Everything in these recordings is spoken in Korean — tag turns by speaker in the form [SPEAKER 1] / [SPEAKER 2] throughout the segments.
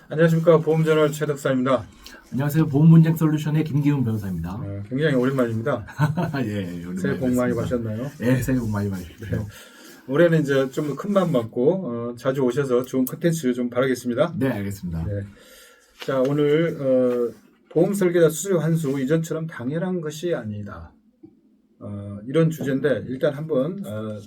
[SPEAKER 1] 안녕하십니까. 보험저널 최덕사입니다.
[SPEAKER 2] 안녕하세요. 보험문쟁솔루션의 김기훈 변호사입니다.
[SPEAKER 1] 굉장히 오랜만입니다.
[SPEAKER 2] 예,
[SPEAKER 1] 새해 복 많이 받으셨나요?
[SPEAKER 2] 예, 새해 복 많이 받으십시오.
[SPEAKER 1] 네. 올해는 이제 좀 큰 맘 먹고 자주 오셔서 좋은 컨텐츠 좀 바라겠습니다.
[SPEAKER 2] 네, 알겠습니다.
[SPEAKER 1] 네. 자, 오늘 보험 설계자 수수료 환수 이전처럼 당연한 것이 아니다. 이런 주제인데 일단 한번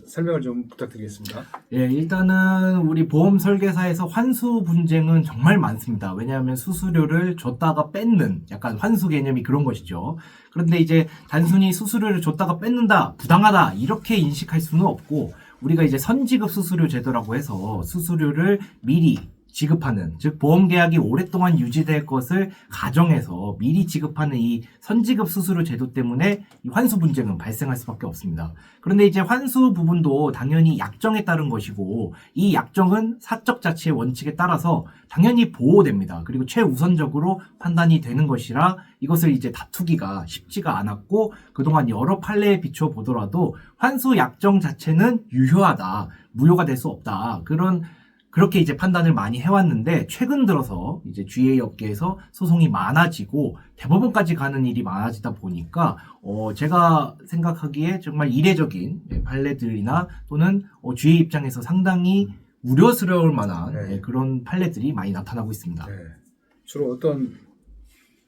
[SPEAKER 1] 설명을 좀 부탁드리겠습니다.
[SPEAKER 2] 예, 일단은 우리 보험 설계사에서 환수 분쟁은 정말 많습니다. 왜냐하면 수수료를 줬다가 뺏는 약간 환수 개념이 그런 것이죠. 그런데 이제 단순히 수수료를 줬다가 뺏는다, 부당하다 이렇게 인식할 수는 없고 우리가 이제 선지급 수수료 제도라고 해서 수수료를 미리 지급하는, 즉 보험계약이 오랫동안 유지될 것을 가정해서 미리 지급하는 이 선지급 수수료 제도 때문에 이 환수 분쟁은 발생할 수밖에 없습니다. 그런데 이제 환수 부분도 당연히 약정에 따른 것이고 이 약정은 사적 자치의 원칙에 따라서 당연히 보호됩니다. 그리고 최우선적으로 판단이 되는 것이라 이것을 이제 다투기가 쉽지가 않았고 그동안 여러 판례에 비춰 보더라도 환수 약정 자체는 유효하다, 무효가 될 수 없다. 그렇게 이제 판단을 많이 해왔는데 최근 들어서 이제 GA 업계에서 소송이 많아지고 대법원까지 가는 일이 많아지다 보니까 제가 생각하기에 정말 이례적인 판례들이나 또는 GA 입장에서 상당히 우려스러울 만한 그런 판례들이 많이 나타나고 있습니다.
[SPEAKER 1] 네. 주로 어떤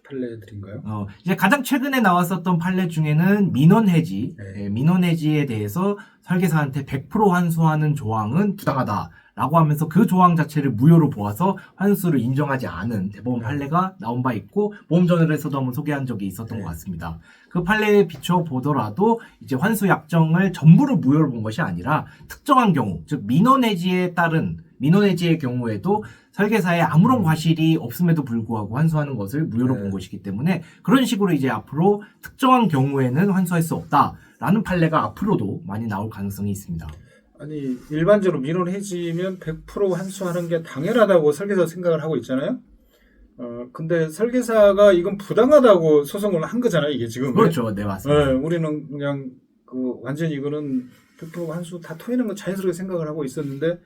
[SPEAKER 1] 판례들인가요?
[SPEAKER 2] 이제 가장 최근에 나왔었던 판례 중에는 민원 해지, 민원 해지에 대해서 설계사한테 100% 환수하는 조항은 부당하다. 라고 하면서 그 조항 자체를 무효로 보아서 환수를 인정하지 않은 대법원 판례가 나온 바 있고 보험저널에서도 한번 소개한 적이 있었던 것 같습니다. 그 판례에 비춰 보더라도 이제 환수 약정을 전부를 무효로 본 것이 아니라 특정한 경우, 즉 민원 해지에 따른 민원 해지의 경우에도 설계사에 아무런 과실이 없음에도 불구하고 환수하는 것을 무효로 본 것이기 때문에 그런 식으로 이제 앞으로 특정한 경우에는 환수할 수 없다라는 판례가 앞으로도 많이 나올 가능성이 있습니다.
[SPEAKER 1] 아니, 일반적으로 민원 해지면 100% 환수하는 게 당연하다고 설계사 생각을 하고 있잖아요. 근데 설계사가 이건 부당하다고 소송을 한 거잖아요, 이게 지금.
[SPEAKER 2] 그렇죠. 네, 맞습니다.
[SPEAKER 1] 우리는 그냥 완전히 이거는 100% 환수 다 토해는 거 자연스럽게 생각을 하고 있었는데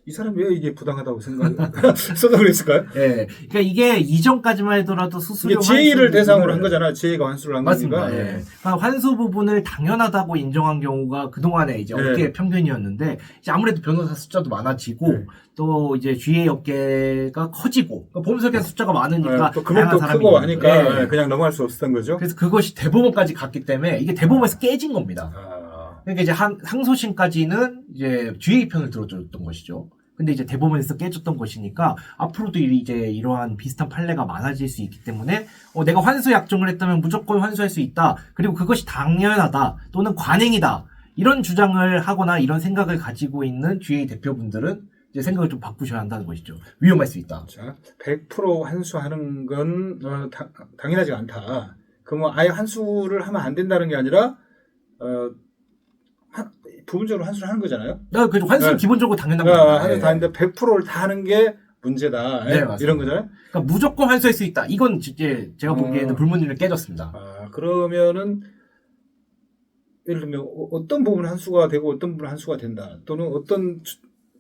[SPEAKER 1] 이 사람이 왜 이게 부당하다고 생각을 했을까요?
[SPEAKER 2] 네. 그러니까 이게 이전까지만 해더라도 수수료
[SPEAKER 1] GA를 대상으로 한 거잖아요. GA가 환수를 한
[SPEAKER 2] 맞습니다.
[SPEAKER 1] 거니까.
[SPEAKER 2] 예. 그러니까 환수 부분을 당연하다고 인정한 경우가 그동안에 이제 업계의 평균이었는데 이제 아무래도 변호사 숫자도 많아지고 또 이제 GA 업계가 커지고 그러니까 보험 설계사 숫자가 많으니까
[SPEAKER 1] 또 금액도 크고 하니까 그냥 넘어갈 수 없었던 거죠.
[SPEAKER 2] 그래서 그것이 대법원까지 갔기 때문에 이게 대법원에서 깨진 겁니다. 그러니까 이제 항소심까지는 이제 GA 편을 들어줬던 것이죠. 근데 이제 대법원에서 깨졌던 것이니까 앞으로도 이제 이러한 비슷한 판례가 많아질 수 있기 때문에 내가 환수 약정을 했다면 무조건 환수할 수 있다. 그리고 그것이 당연하다 또는 관행이다. 이런 주장을 하거나 이런 생각을 가지고 있는 GA 대표분들은 이제 생각을 좀 바꾸셔야 한다는 것이죠. 위험할 수 있다.
[SPEAKER 1] 자, 100% 환수하는 건 당연하지 않다. 그러면 아예 환수를 하면 안 된다는 게 아니라 부분적으로 환수를 하는 거잖아요.
[SPEAKER 2] 그래도 환수는 기본적으로 당연한 거죠.
[SPEAKER 1] 환수 다 하는데 100%를 다 하는 게 문제다. 이런 거잖아요.
[SPEAKER 2] 그러니까 무조건 환수할 수 있다. 이건 이제 제가 보기에는 불문율이 깨졌습니다.
[SPEAKER 1] 그러면은 예를 들면 어떤 부분 환수가 되고 어떤 부분 환수가 된다. 또는 어떤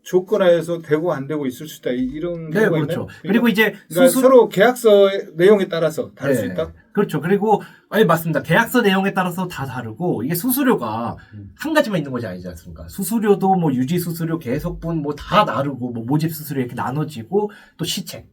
[SPEAKER 1] 조건하에서 되고 안 되고 있을 수 있다. 이런 경우가
[SPEAKER 2] 그렇죠.
[SPEAKER 1] 있나요?
[SPEAKER 2] 그리고 이제
[SPEAKER 1] 서로 계약서 내용에 따라서 다를 수 있다.
[SPEAKER 2] 그렇죠. 그리고 맞습니다. 계약서 내용에 따라서 다 다르고 이게 수수료가 한 가지만 있는 것이 아니지 않습니까? 수수료도 뭐 유지 수수료, 계속분 뭐 다 다르고 뭐 모집 수수료 이렇게 나눠지고 또 시책.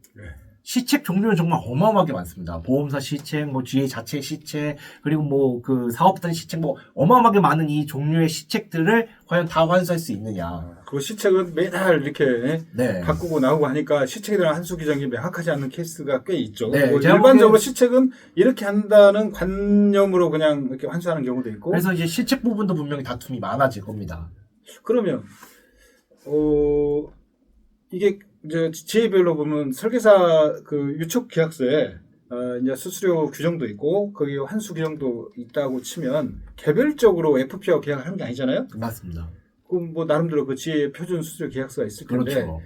[SPEAKER 2] 시책 종류는 정말 어마어마하게 많습니다. 보험사 시책, 뭐 GA 자체 시책, 그리고 뭐 그 사업단 시책, 뭐 어마어마하게 많은 이 종류의 시책들을 과연 다 환수할 수 있느냐.
[SPEAKER 1] 그 시책은 매달 이렇게 바꾸고 나오고 하니까 시책에 대한 환수 규정이 명확하지 않는 케이스가 꽤 있죠. 일반적으로 시책은 이렇게 한다는 관념으로 그냥 이렇게 환수하는 경우도 있고.
[SPEAKER 2] 그래서 이제 시책 부분도 분명히 다툼이 많아질 겁니다.
[SPEAKER 1] 그러면 이게 이제 GA별로 보면 설계사 그 유촉 계약서에 이제 수수료 규정도 있고 거기 환수 규정도 있다고 치면 개별적으로 FP와 계약을 하는 게 아니잖아요.
[SPEAKER 2] 맞습니다.
[SPEAKER 1] 그럼 뭐 나름대로 그 GA 표준 수수료 계약서가 있을 텐데
[SPEAKER 2] 그렇죠.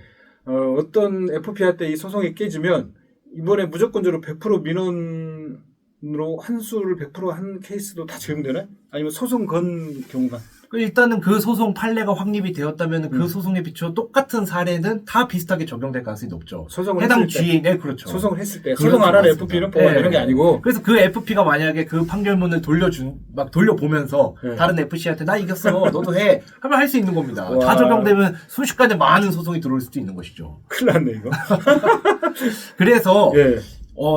[SPEAKER 1] 어떤 FP와 때 이 소송이 깨지면 이번에 무조건적으로 100% 민원을 규정으로 환수를 100%한 케이스도 다 적용되나요? 아니면 소송 건 경우가?
[SPEAKER 2] 일단은 그 소송 판례가 확립이 되었다면 그 소송에 비추어 똑같은 사례는 다 비슷하게 적용될 가능성이 높죠.
[SPEAKER 1] 소송을
[SPEAKER 2] 해당
[SPEAKER 1] 했을 때.
[SPEAKER 2] GA, 네, 그렇죠.
[SPEAKER 1] 소송을 했을 때
[SPEAKER 2] 그렇죠,
[SPEAKER 1] 소송 안 하는
[SPEAKER 2] 맞습니다.
[SPEAKER 1] FP는 보호가 되는 게 아니고.
[SPEAKER 2] 그래서 그 FP가 만약에 그 판결문을 돌려보면서
[SPEAKER 1] 네.
[SPEAKER 2] 다른 FC한테 나 이겼어, 너도 해 하면 할 수 있는 겁니다.
[SPEAKER 1] 와.
[SPEAKER 2] 다 적용되면 순식간에 많은 소송이 들어올 수도 있는 것이죠.
[SPEAKER 1] 큰일 났네 이거.
[SPEAKER 2] 그래서
[SPEAKER 1] 예.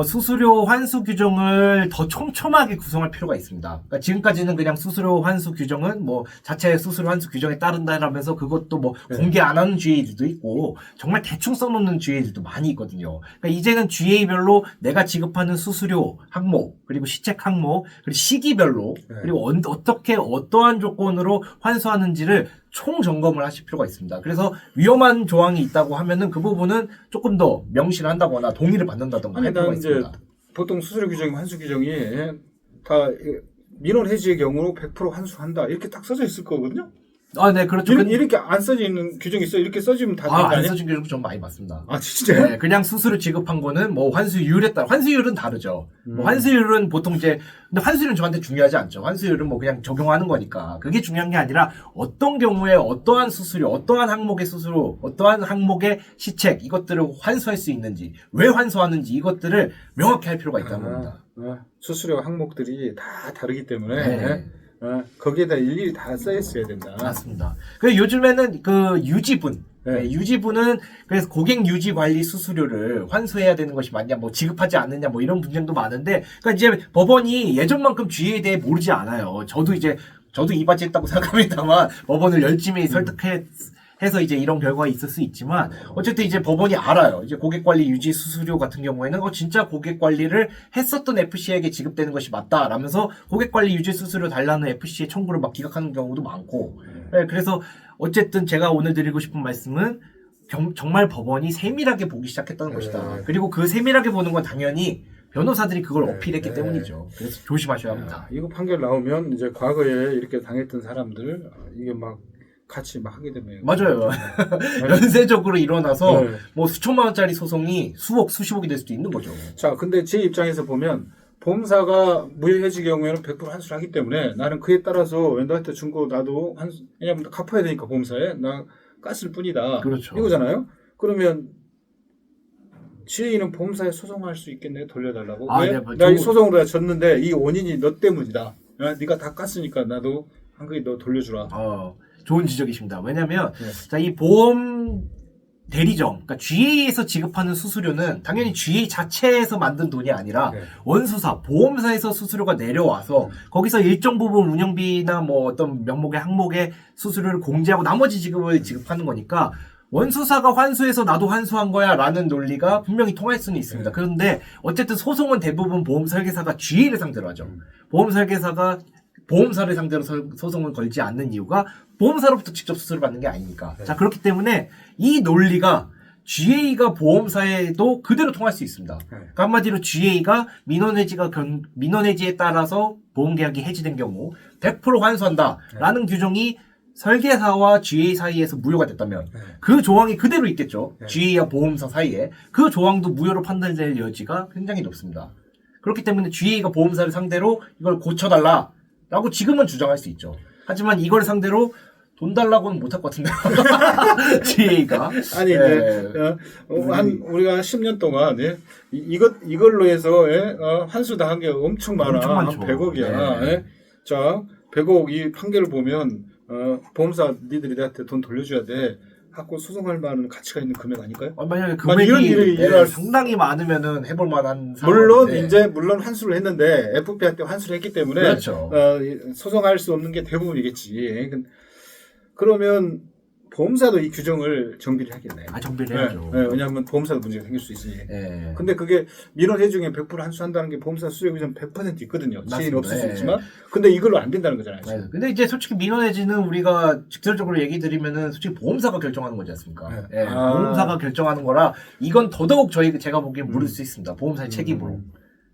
[SPEAKER 2] 수수료 환수 규정을 더 촘촘하게 구성할 필요가 있습니다. 그러니까 지금까지는 그냥 수수료 환수 규정은 뭐 자체 수수료 환수 규정에 따른다라면서 그것도 뭐
[SPEAKER 1] 네.
[SPEAKER 2] 공개 안 하는 GA들도 있고 정말 대충 써놓는 GA들도 많이 있거든요. 그러니까 이제는 GA별로 내가 지급하는 수수료 항목, 그리고 시책 항목, 그리고 시기별로,
[SPEAKER 1] 네.
[SPEAKER 2] 그리고 어떻게 어떠한 조건으로 환수하는지를 총 점검을 하실 필요가 있습니다. 그래서 위험한 조항이 있다고 하면은 그 부분은 조금 더 명시를 한다거나 동의를 받는다던가
[SPEAKER 1] 아니
[SPEAKER 2] 할 필요가
[SPEAKER 1] 난 이제
[SPEAKER 2] 있습니다.
[SPEAKER 1] 보통 수수료 규정, 환수 규정이 다 민원 해지의 경우 100% 환수한다 이렇게 딱 써져 있을 거거든요.
[SPEAKER 2] 아, 네, 그렇죠.
[SPEAKER 1] 이렇게 안 써져 있는 규정이 있어. 이렇게 써지면 다 되는 거
[SPEAKER 2] 안
[SPEAKER 1] 아니야?
[SPEAKER 2] 써진 경우 좀 많이 봤습니다.
[SPEAKER 1] 아 진짜요?
[SPEAKER 2] 네, 그냥 수수료 지급한 거는 뭐 환수율에 따라 환수율은 다르죠. 뭐 환수율은 보통 이제 근데 환수율은 저한테 중요하지 않죠. 환수율은 뭐 그냥 적용하는 거니까 그게 중요한 게 아니라 어떤 경우에 어떠한 수수료, 어떠한 항목의 수수료, 어떠한 항목의 시책 이것들을 환수할 수 있는지, 왜 환수하는지 이것들을 명확히 할 필요가 있다는 겁니다.
[SPEAKER 1] 수수료 항목들이 다 다르기 때문에
[SPEAKER 2] 네.
[SPEAKER 1] 거기에다 일일이 다 써 있어야 된다.
[SPEAKER 2] 맞습니다. 그 요즘에는 그 유지분,
[SPEAKER 1] 네.
[SPEAKER 2] 유지분은 그래서 고객 유지 관리 수수료를 환수해야 되는 것이 맞냐, 뭐 지급하지 않느냐, 뭐 이런 분쟁도 많은데, 그러니까 이제 법원이 예전만큼 GA에 대해 모르지 않아요. 저도 이바지했다고 생각합니다만 법원을 열심히 설득해서 이제 이런 결과가 있을 수 있지만 어쨌든 이제 법원이 알아요. 이제 고객 관리 유지 수수료 같은 경우에는 진짜 고객 관리를 했었던 FC에게 지급되는 것이 맞다라면서 고객 관리 유지 수수료 달라는 FC의 청구를 막 기각하는 경우도 많고. 네, 그래서 어쨌든 제가 오늘 드리고 싶은 말씀은 정말 법원이 세밀하게 보기 시작했다는 것이다. 그리고 그 세밀하게 보는 건 당연히 변호사들이 그걸 어필했기 때문이죠. 그래서 조심하셔야 합니다.
[SPEAKER 1] 이거 판결 나오면 이제 과거에 이렇게 당했던 사람들 이게 막 같이 막 하게 되면
[SPEAKER 2] 맞아요. 연쇄적으로 일어나서
[SPEAKER 1] 네.
[SPEAKER 2] 뭐 수천만 원짜리 소송이 수십억이 될 수도 있는 거죠.
[SPEAKER 1] 자, 근데 제 입장에서 보면 보험사가 무효해지 경우에는 100% 환수를 하기 때문에 나는 그에 따라서 너한테 준 거 나도 환수, 왜냐면 갚아야 되니까 보험사에 나 깠을 뿐이다.
[SPEAKER 2] 그렇죠.
[SPEAKER 1] 이거잖아요. 그러면 GA는 보험사에 소송할 수 있겠네 돌려달라고. 왜?
[SPEAKER 2] 네,
[SPEAKER 1] 나 이 소송으로 졌는데 이 원인이 너 때문이다. 네가 다 깠으니까 나도 한 거에 너 돌려주라.
[SPEAKER 2] 좋은 지적이십니다. 왜냐면
[SPEAKER 1] 네.
[SPEAKER 2] 자, 이 보험 대리점, 그러니까 GA에서 지급하는 수수료는 당연히 GA 자체에서 만든 돈이 아니라
[SPEAKER 1] 네.
[SPEAKER 2] 원수사, 보험사에서 수수료가 내려와서 거기서 일정 부분 운영비나 뭐 어떤 명목의 항목의 수수료를 공제하고 나머지 지급을 지급하는 거니까 원수사가 환수해서 나도 환수한 거야 라는 논리가 분명히 통할 수는 있습니다. 그런데 어쨌든 소송은 대부분 보험 설계사가 GA를 상대로 하죠. 보험 설계사가 보험사를 상대로 소송을 걸지 않는 이유가 보험사로부터 직접 수수료를 받는 게 아니니까. 자, 그렇기 때문에 이 논리가 GA가 보험사에도 그대로 통할 수 있습니다. 그러니까 한마디로 GA가 민원해지에 따라서 보험계약이 해지된 경우 100% 환수한다라는 규정이 설계사와 GA 사이에서 무효가 됐다면 그 조항이 그대로 있겠죠. GA와 보험사 사이에. 그 조항도 무효로 판단될 여지가 굉장히 높습니다. 그렇기 때문에 GA가 보험사를 상대로 이걸 고쳐달라 라고 지금은 주장할 수 있죠. 하지만 이걸 상대로 돈 달라고는 못할 것 같은데요. GA가.
[SPEAKER 1] 아니, 이제, 우리가 10년 동안, 이걸로 해서, 환수 당한 게 엄청 많아.
[SPEAKER 2] 엄청 많죠.
[SPEAKER 1] 한 100억이야.
[SPEAKER 2] 네.
[SPEAKER 1] 자, 100억 이 판결을 보면, 보험사 니들이 나한테 돈 돌려줘야 돼. 하고 소송할 만한 가치가 있는 금액 아닐까요?
[SPEAKER 2] 만약에
[SPEAKER 1] 이런 일이 일어날
[SPEAKER 2] 상당히 많으면은 해볼 만한
[SPEAKER 1] 물론 환수를 했는데 FP한테 환수를 했기 때문에
[SPEAKER 2] 그렇죠.
[SPEAKER 1] 소송할 수 없는 게 대부분이겠지. 그러면 보험사도 이 규정을 정비를 하겠네.
[SPEAKER 2] 정비를 해야죠.
[SPEAKER 1] 왜냐하면 보험사도 문제가 생길 수 있으니.
[SPEAKER 2] 네.
[SPEAKER 1] 근데 그게 민원해 중에 100% 환수한다는 게 보험사 수요 규정 100% 있거든요. 지인 없을 수 있지만. 근데 이걸로 안 된다는 거잖아요.
[SPEAKER 2] 네. 근데 이제 솔직히 민원해지는 우리가 직설적으로 얘기 드리면은 솔직히 보험사가 결정하는 거지 않습니까?
[SPEAKER 1] 네.
[SPEAKER 2] 보험사가 결정하는 거라 이건 더더욱 제가 보기엔 물을 수 있습니다. 보험사의 책임으로.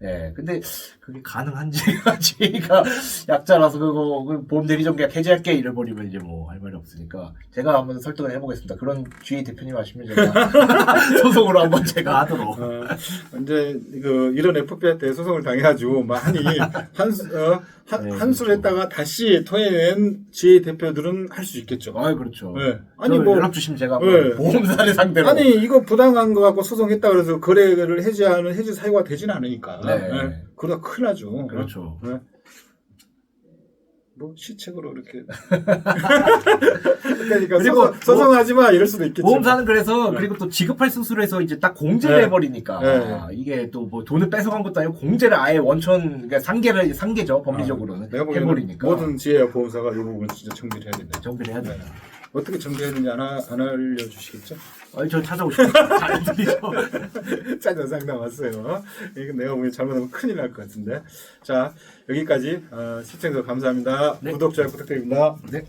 [SPEAKER 2] 예, 근데 그게 가능한지 지가 약자라서 그거 보험 대리 정계약 해지할게 이래버리면 이제 뭐 할 말이 없으니까 제가 한번 설득을 해보겠습니다. 그런 주의 대표님 하시면 제가 소송으로 한번 제가 하도록.
[SPEAKER 1] 이제 이런 FPI 때 소송을 당해가지고 막 하니
[SPEAKER 2] 네,
[SPEAKER 1] 한수를
[SPEAKER 2] 그렇죠.
[SPEAKER 1] 했다가 다시 토해낸 지혜 대표들은 할 수 있겠죠.
[SPEAKER 2] 아, 그렇죠.
[SPEAKER 1] 네.
[SPEAKER 2] 아니
[SPEAKER 1] 아니 뭐
[SPEAKER 2] 연락 주시면 제가
[SPEAKER 1] 네.
[SPEAKER 2] 보험사를 상대로.
[SPEAKER 1] 아니 이거 부당한 거 갖고 소송했다 그래서 거래를 해지하는 해지 사유가 되지는 않으니까.
[SPEAKER 2] 네.
[SPEAKER 1] 네. 그러다 큰일 나죠.
[SPEAKER 2] 그렇죠.
[SPEAKER 1] 네. 뭐 시책으로 이렇게 그러니까
[SPEAKER 2] 그리고
[SPEAKER 1] 소송하지 마 이럴 수도 있겠죠.
[SPEAKER 2] 보험사는 그래서
[SPEAKER 1] 네.
[SPEAKER 2] 그리고 또 지급할 수수료에서 이제 딱 공제를
[SPEAKER 1] 네.
[SPEAKER 2] 해버리니까
[SPEAKER 1] 네.
[SPEAKER 2] 이게 또 뭐 돈을 뺏어간 것도 아니고 공제를 아예 원천 그러니까 상계죠 법리적으로는
[SPEAKER 1] 내가 보기에는
[SPEAKER 2] 해버리니까
[SPEAKER 1] 모든 지혜와 보험사가 이 부분 진짜 정비를 해야 된다.
[SPEAKER 2] 정비를 해야 된다.
[SPEAKER 1] 어떻게 정비해야 되는지 안 알려주시겠죠?
[SPEAKER 2] 아니 저 찾아오시면 잘 드리죠.
[SPEAKER 1] 짠 영상 나왔어요. 이거 내가 보기엔 잘못하면 큰일 날 것 같은데. 자 여기까지 시청자 감사합니다.
[SPEAKER 2] 네.
[SPEAKER 1] 구독, 좋아요 부탁드립니다.
[SPEAKER 2] 네.